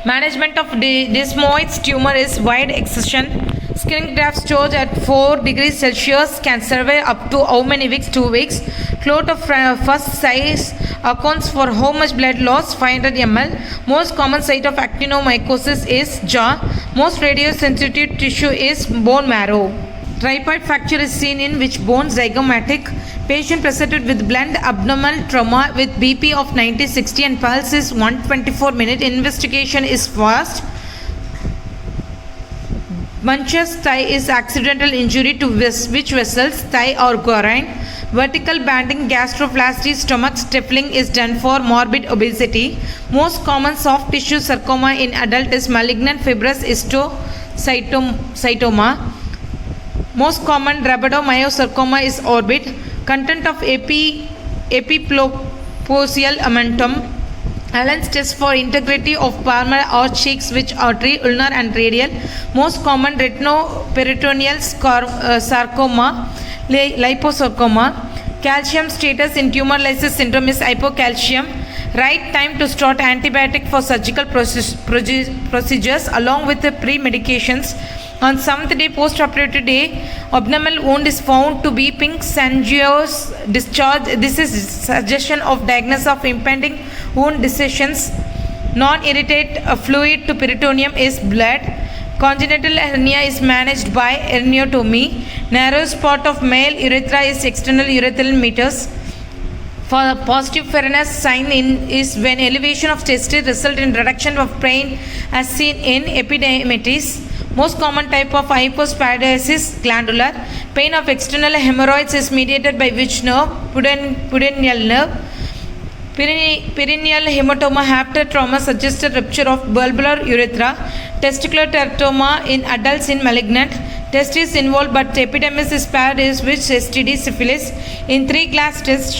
Management of desmoid tumor is wide excision. Skin graft stored at 4 degrees Celsius can survive up to how many weeks? 2 weeks. Clot of first size accounts for how much blood loss? 500 ml. Most common site of actinomycosis is jaw. Most radiosensitive tissue is bone marrow. Triploid fracture is seen in which bone? Zygomatic. Patient presented with blunt abdominal trauma with BP of 90-60 and pulse is 124 minutes. Investigation is fast. Bunch's thigh is accidental injury to which vessels? Thigh or groin. Vertical banding gastroplasty stomach stiffling is done for morbid obesity. Most common soft tissue sarcoma in adult is malignant fibrous histiocytoma. Most common rhabdomyosarcoma is orbit. Content of epiploposial omentum. Allen's test for integrity of palmar arch cheeks which artery, ulnar and radial. Most common retinoperitoneal sarcoma, liposarcoma. Calcium status in tumor lysis syndrome is hypocalcium. Right time to start antibiotic for surgical procedures along with the pre-medications. On 7th day post-operative day, abdominal wound is found to be pink sanguineous discharge. This is suggestion of diagnosis of impending wound dissection. Non-irritate fluid to peritoneum is blood. Congenital hernia is managed by herniatomy. Narrow spot of male urethra is external urethral meters. For positive fairness sign is when elevation of testes result in reduction of pain as seen in epididymitis. Most common type of hypospadias is glandular. Pain of external hemorrhoids is mediated by which nerve? Pudendal nerve. Perineal hematoma after trauma suggests a rupture of bulbar urethra. Testicular teratoma in adults in malignant. Testis involved but epidermis is paired is which STD syphilis. In 3 glass test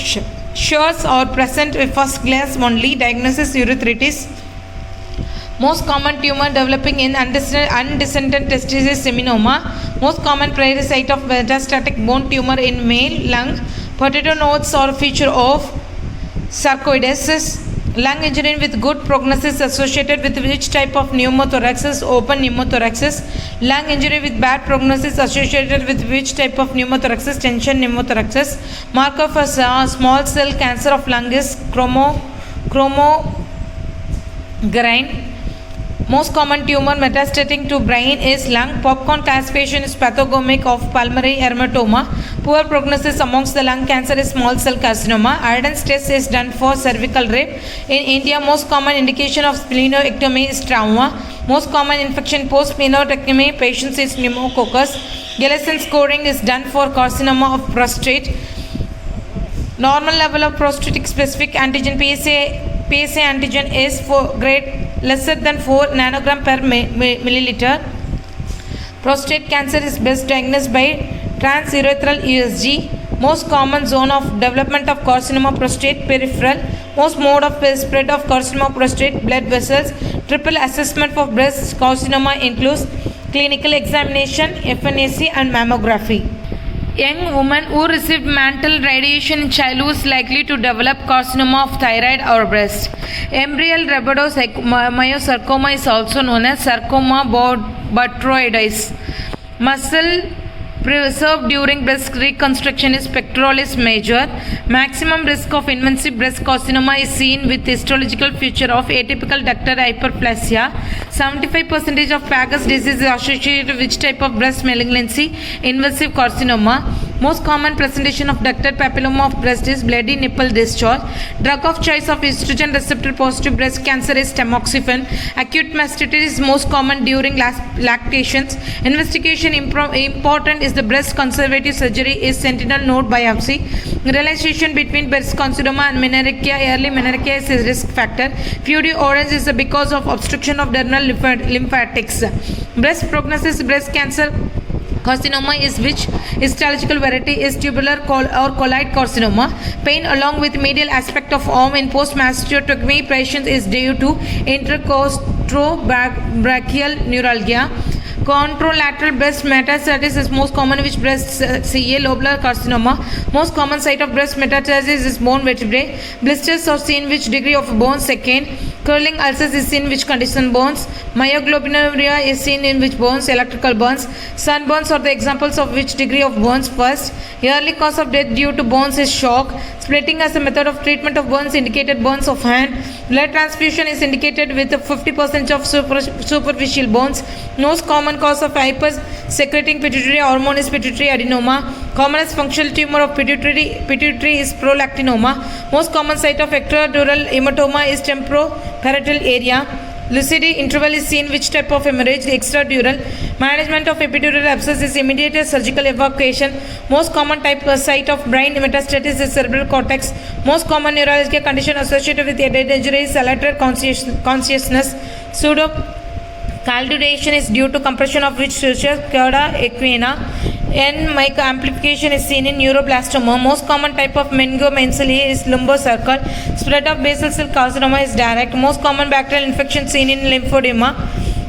Sures are present with first glance only. Diagnosis urethritis. Most common tumor developing in undescended testes is seminoma. Most common primary site of metastatic bone tumor in male lung. Potato nodes are a feature of sarcoidosis. Lung injury with good prognosis associated with which type of pneumothorax? Open pneumothorax. Lung injury with bad prognosis associated with which type of pneumothorax? Tension pneumothorax. Marker for small cell cancer of lung is chromograin. Most common tumor metastatic to brain is lung. Popcorn classification is pathognomic of pulmonary hematoma. Poor prognosis amongst the lung cancer is small cell carcinoma. Ardence test is done for cervical rape. In India, most common indication of splenectomy is trauma. Most common infection post splenectomy patients is pneumococcus. Gleason scoring is done for carcinoma of prostate. Normal level of prostatic specific antigen PSA antigen is for grade lesser than 4 nanogram per milliliter. Prostate cancer is best diagnosed by transurethral USG. Most common zone of development of carcinoma prostate peripheral. Most mode of spread of carcinoma prostate blood vessels. Triple assessment for breast carcinoma includes clinical examination, FNAC and mammography. Young woman who received mantle radiation in childhood is likely to develop carcinoma of thyroid or breast. Embryal rhabdomyosarcoma is also known as sarcoma botryoides. Muscle preserved during breast reconstruction is pectoralis major. Maximum risk of invasive breast carcinoma is seen with histological feature of atypical ductal hyperplasia. 75% of Paget's disease is associated with which type of breast malignancy? Invasive carcinoma. Most common presentation of ductal papilloma of breast is bloody nipple discharge. Drug of choice of estrogen receptor positive breast cancer is tamoxifen. Acute mastitis is most common during lactations. Investigation important is the breast conservative surgery is sentinel node biopsy. Relation between breast carcinoma and menorrhagia. Early menorrhagia is a risk factor. Fluid orange is because of obstruction of dermal lymphatics. Breast prognosis breast cancer carcinoma is which histological variety is tubular or colloid carcinoma. Pain along with medial aspect of arm in post-mastectomy patients is due to intercostobrachial neuralgia. Contralateral breast metastasis is most common which breast CA lobular carcinoma. Most common site of breast metastasis is bone vertebrae. Blisters are seen which degree of bone second. Curling ulcers is seen which condition bones. Myoglobinuria is seen in which bones. Electrical burns. Sunburns are the examples of which degree of burns first. Early cause of death due to burns is shock. Splitting as a method of treatment of burns indicated burns of hand. Blood transfusion is indicated with 50% of superficial burns. Most common cause of hyper-secreting pituitary hormone is pituitary adenoma. Commonest functional tumor of pituitary is prolactinoma. Most common site of ectodural hematoma is temporoparietal area. Lucidi interval is seen which type of hemorrhage? Extradural. Management of epidural abscess is immediate surgical evacuation. Most common site of brain metastasis is cerebral cortex. Most common neurological condition associated with head injury is altered consciousness. Pseudo Calduration is due to compression of which structure? Cauda equina. N-mic amplification is seen in neuroblastoma. Most common type of meningoencephaly is lumbosarcal. Spread of basal cell carcinoma is direct. Most common bacterial infection seen in lymphedema.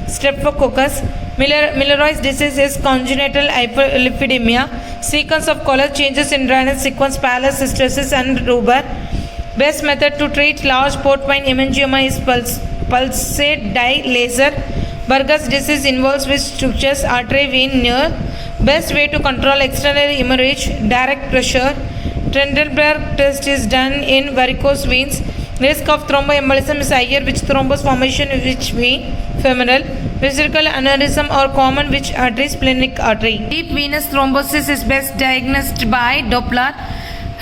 Streptococcus. Milroy's disease is congenital hyperlipidemia. Sequence of color changes in drainage sequence, pallor, cystosis and rubor. Best method to treat large porcine hemangioma is pulsate dye laser. Burgers disease involves which structures? Artery, vein, nerve. Best way to control external hemorrhage, direct pressure. Trendelenburg test is done in varicose veins. Risk of thromboembolism is higher which thrombus formation which vein? Femoral. Vesical aneurysm or common which artery? Splenic artery. Deep venous thrombosis is best diagnosed by Doppler.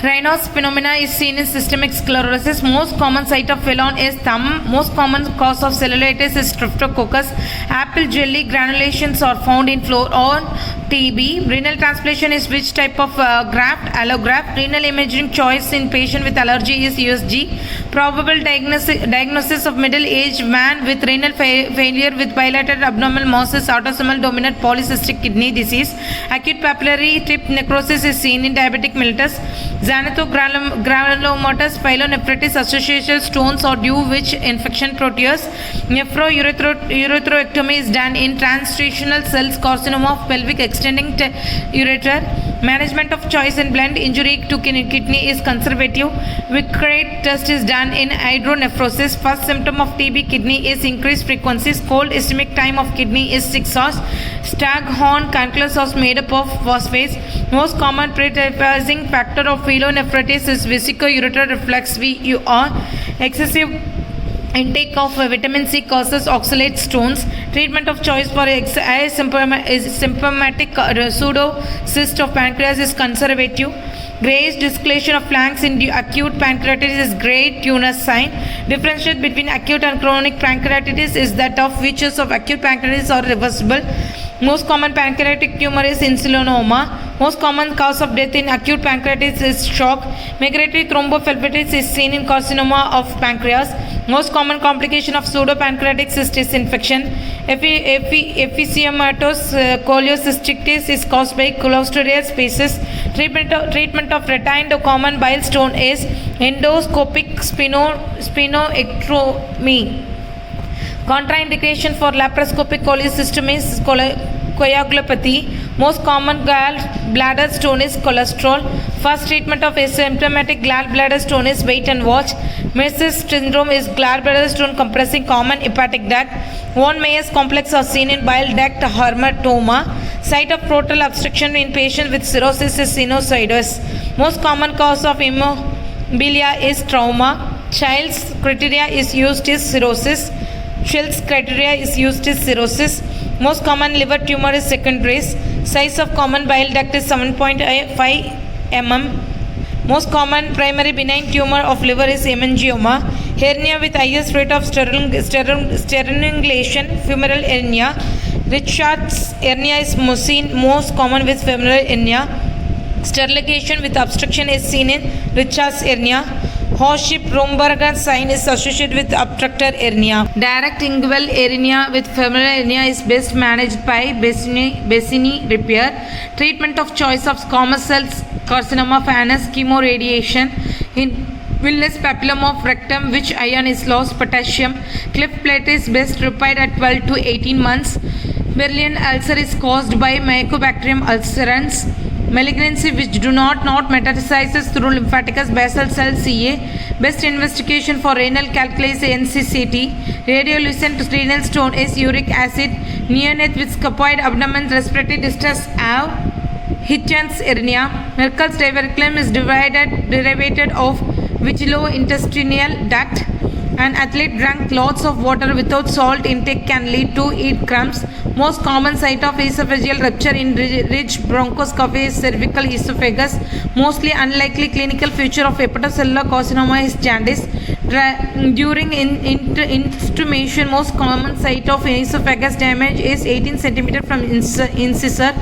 Raynaud's phenomena is seen in systemic sclerosis. Most common site of phelon is thumb. Most common cause of cellulitis is streptococcus. Apple jelly granulations are found in floor on TB. Renal transplantation is which type of graft? Allograft. Renal imaging choice in patient with allergy is USG. Probable diagnosis of middle-aged man with renal failure with bilateral abnormal masses, autosomal dominant polycystic kidney disease. Acute papillary tip necrosis is seen in diabetic mellitus. Xanthogranulomatous pyelonephritis associated stones or due which infection proteus. Nephroureterectomy is done in transitional cells carcinoma of pelvic extending ureter. Management of choice in blunt injury to kidney is conservative. Vicariate test is done in hydronephrosis. First symptom of TB kidney is increased frequencies. Cold ischemic time of kidney is 6 hours. Staghorn Cancellous made up of phosphates. Most common predisposing factor of pyelonephritis is vesicoureteral reflux VUR. Excessive intake of vitamin C causes oxalate stones. Treatment of choice for asymptomatic pseudocyst of pancreas is conservative. Grayish discoloration of flanks in acute pancreatitis is gray Tuner's sign. Differentiate between acute and chronic pancreatitis is that of features of acute pancreatitis are reversible. Most common pancreatic tumor is insulinoma. Most common cause of death in acute pancreatitis is shock. Migratory thrombophlebitis is seen in carcinoma of pancreas. Most common complication of pseudopancreatic cyst is infection. Epicematosis cholecystectis is caused by Clostridial species. Treatment of retained common bile stone is endoscopic splenectomy. Contraindication for laparoscopic cholecystectomy is coagulopathy. Most common gallbladder stone is cholesterol. First treatment of asymptomatic gallbladder stone is wait and watch. Meses syndrome is gallbladder stone compressing common hepatic duct. Von Meyer's complex are seen in bile duct hamartoma. Site of portal obstruction in patients with cirrhosis is sinusoidus. Most common cause of immobilia is trauma. Child's criteria is used is cirrhosis. Schill's criteria is used is cirrhosis. Most common liver tumor is secondaries. Size of common bile duct is 7.5 mm. Most common primary benign tumor of liver is hemangioma. Hernia with highest rate of strangulation, femoral hernia. Richard's hernia is most common with femoral hernia. Strangulation with obstruction is seen in Richard's hernia. Horship-Romberger sign is associated with obstructor hernia. Direct inguinal hernia with femoral hernia is best managed by Bassini repair. Treatment of choice of squamous cell carcinoma of anus, chemoradiation. In Willis papilloma of rectum, which iron is lost, potassium. Cleft plate is best repaired at 12 to 18 months. Berlin ulcer is caused by Mycobacterium ulcerans. Malignancy which do not metastasizes through lymphaticus basal cell CA. Best investigation for renal calculi is NCCT. Radiolucent renal stone is uric acid. Neonate with scapuloid abdomen respiratory distress have Hitchens hernia. Merkel's diverticulum is derived of vigilointestinal duct. An athlete drank lots of water without salt intake can lead to eat crumbs. Most common site of esophageal rupture in ridge bronchoscopy is cervical esophagus. Mostly unlikely clinical feature of hepatocellular carcinoma is jaundice. During intubation, most common site of esophagus damage is 18 cm from incisor.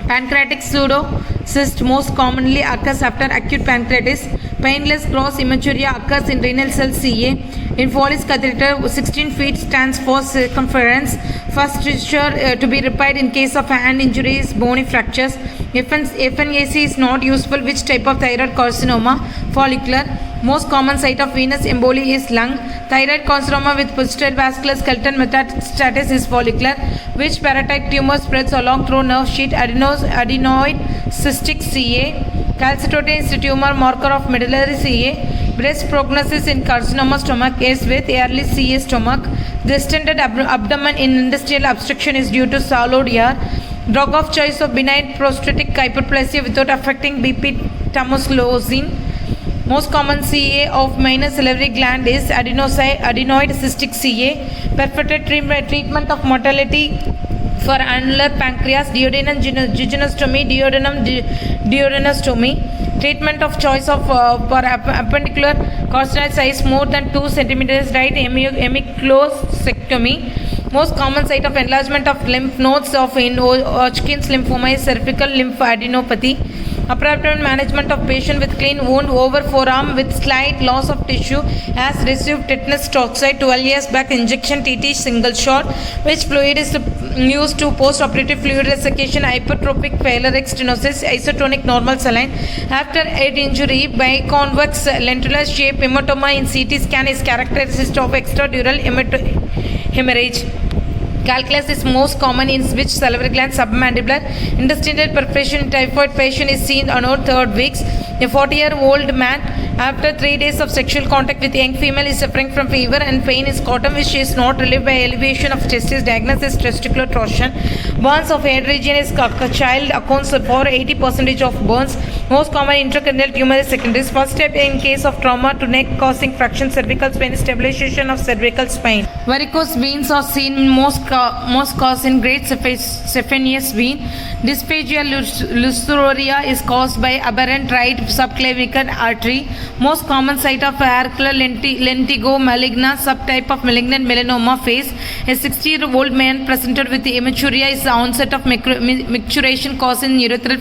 Pancreatic pseudocyst most commonly occurs after acute pancreatitis. Painless cross hematuria occurs in renal cell CA. In Foley's catheter, 16 feet stands for circumference. First stricture to be repaired in case of hand injury is bony fractures. FNAC is not useful. Which type of thyroid carcinoma? Follicular. Most common site of venous emboly is lung. Thyroid carcinoma with posterior vascular skeleton metastasis is follicular. Which parotid tumor spreads along through nerve sheath? Adenoid cystic CA. Calcitonin is a tumor marker of medullary CA. Best prognosis in carcinoma stomach is with early CA stomach. Distended abdomen in industrial obstruction is due to swallowed air. Drug of choice of benign prostatic hyperplasia without affecting BP tamoxifen. Most common CA of minor salivary gland is adenoid cystic CA. Perfected treatment of mortality for annular pancreas, duodenum jejunostomy, duodenostomy. Treatment of choice of for appendicular carcinoma size more than 2 cm, right? Hemiclosectomy. Most common site of enlargement of lymph nodes of in Hodgkin's lymphoma is cervical lymphadenopathy. Appropriate management of patient with clean wound over forearm with slight loss of tissue has received tetanus toxoid 12 years back injection TT single shot, which fluid is used to post-operative fluid resuscitation, hypertrophic pyloric stenosis, isotonic normal saline. After head injury, biconvex lentular shape hematoma in CT scan is characteristic of extradural hemorrhage. Calculus is most common in which salivary gland, submandibular, intestinal perforation in typhoid patient is seen on our 3rd weeks. A 40-year-old man after 3 days of sexual contact with young female is suffering from fever and pain in scrotum which is not relieved by elevation of testis. Diagnosis testicular torsion. Burns of head region is child accounts for 80% of burns. Most common intracranial tumor is secondaries. First step in case of trauma to neck causing fraction cervical spine is stabilization of cervical spine. Varicose veins are seen in most caused in great saphenous vein. Dysphagia luceroria is caused by aberrant right subclavicular artery. Most common site of auricular lentigo maligna subtype of malignant melanoma phase. A 60-year-old man presented with hematuria is the onset of micturition causing urethral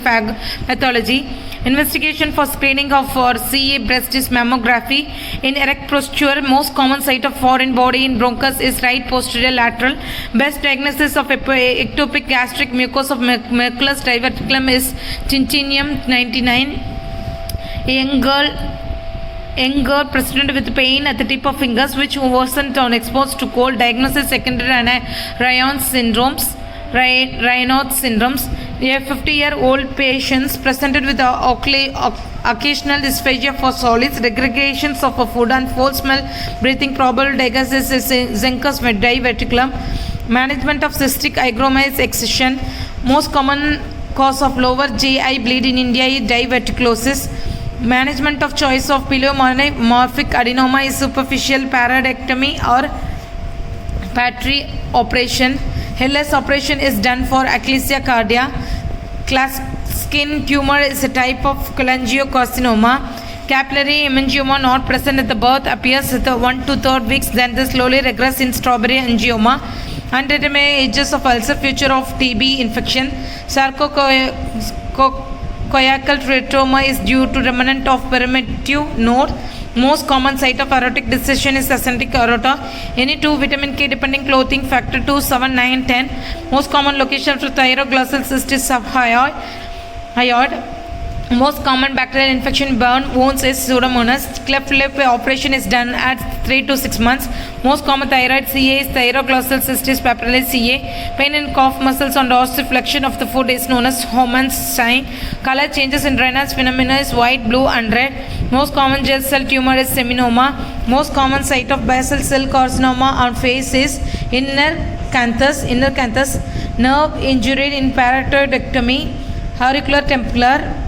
pathology. Investigation for screening of CA breast is mammography. In erect posture, most common site of foreign body in bronchus is right posterior lateral. Best diagnosis of ectopic gastric mucosa of Merculus diverticulum is Tintinnum 99. Young girl presented with pain at the tip of fingers which worsened on exposed to cold. Diagnosis secondary Raynaud's syndromes. A 50-year-old patient presented with occasional dysphagia for solids, regurgitations of a food and foul smell, breathing. Probable diagnosis is Zenkus diverticulum. Management of cystic hygroma is excision. Most common cause of lower GI bleed in India is diverticulosis. Management of choice of pleomorphic adenoma is superficial parodectomy or Patry operation. LS operation is done for achalasia cardia. Skin tumor is a type of cholangiocarcinoma. Capillary hemangioma not present at the birth appears at the 1 to 3rd weeks, then they slowly regress in strawberry angioma. Undetermined ages of ulcer, future of TB infection. Sarcocoiacal teratoma is due to remnant of primitive node. Most common site of aortic dissection is ascending aorta. Any 2 vitamin K depending clothing factor 2, 7, 9, 10. Most common location for thyroglossal cyst is subhyoid. Most common bacterial infection burn wounds is Pseudomonas. Cleft lip operation is done at 3 to 6 months. Most common thyroid CA is thyroglossal cystis papillary CA. Pain in cough muscles on dorsiflexion of the foot is known as Homan's sign. Color changes in Raynaud's phenomena is white, blue and red. Most common gel cell tumor is seminoma. Most common site of basal cell carcinoma on face is inner canthus. Nerve injury in parotoidectomy. Auricular templar.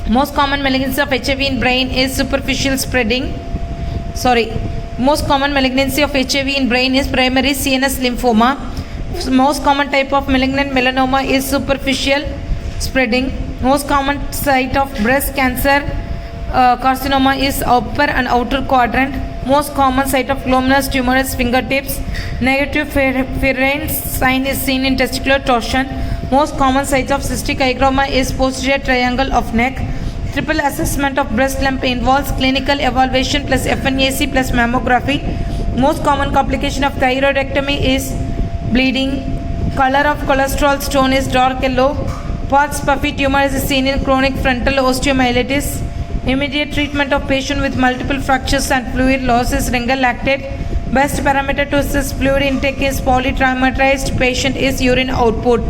Most common malignancy of HIV in brain is superficial spreading. Most common malignancy of HIV in brain is primary CNS lymphoma. Most common type of malignant melanoma is superficial spreading. Most common site of breast cancer carcinoma is upper and outer quadrant. Most common site of glomerulus tumor is fingertips. Negative Ferencz sign is seen in testicular torsion. Most common site of cystic hygroma is posterior triangle of neck. Triple assessment of breast lump involves clinical evaluation plus FNAC plus mammography. Most common complication of thyroidectomy is bleeding. Color of cholesterol stone is dark yellow. Parts puffy tumor is seen in chronic frontal osteomyelitis. Immediate treatment of patient with multiple fractures and fluid loss is Ringal lactate. Best parameter to assess fluid intake is polytraumatized patient is urine output.